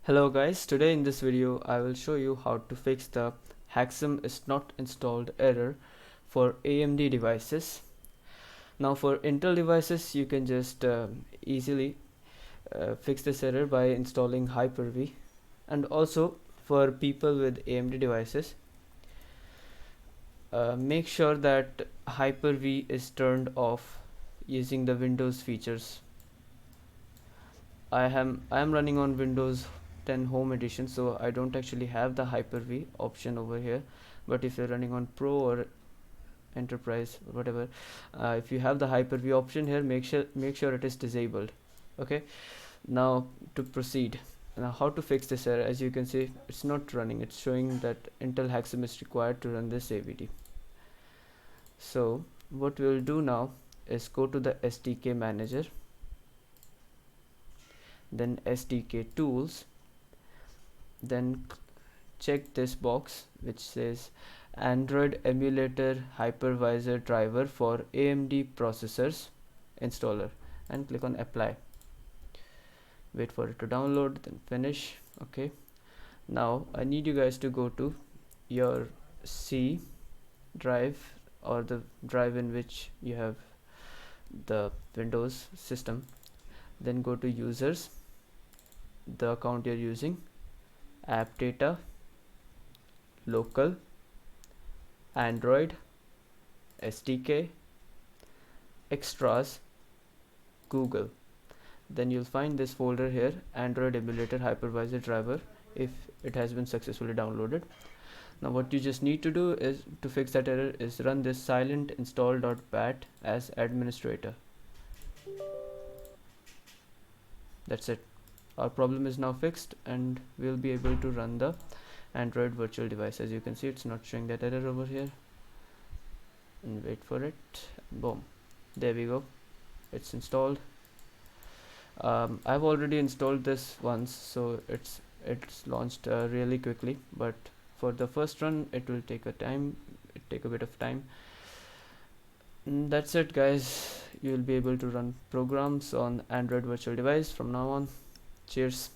Hello guys, today in this video I will show you how to fix the haxm is not installed error for AMD devices. Now for Intel devices you can just easily fix this error by installing HyperV, and also for people with AMD devices make sure that HyperV is turned off using the Windows features. I am running on Windows 10 Home Edition, so I don't actually have the Hyper-V option over here. But if you're running on Pro or Enterprise, whatever, if you have the Hyper-V option here, make sure it is disabled. Okay. Now to proceed. Now how to fix this error? As you can see, it's not running. It's showing that Intel haxm is required to run this AVD. So what we'll do now is go to the SDK manager, then SDK tools, then check this box which says Android Emulator Hypervisor Driver for AMD processors installer, and click on apply. Wait for it to download, then finish. Okay, now I need you guys to go to your C drive, or the drive in which you have the Windows system, then go to users, the account you're using, AppData Local Android Sdk, extras, Google. Then you'll find this folder here, Android Emulator Hypervisor Driver, if it has been successfully downloaded. Now what you just need to do is to fix that error is run this silent install.bat as administrator. That's it. Our problem is now fixed and we'll be able to run the Android virtual device. As you can see, it's not showing that error over here, and wait for it. Boom, there we go, it's installed. I've already installed this once, so it's launched really quickly, but for the first run it will take a bit of time. And that's it guys, you will be able to run programs on Android virtual device from now on. Cheers.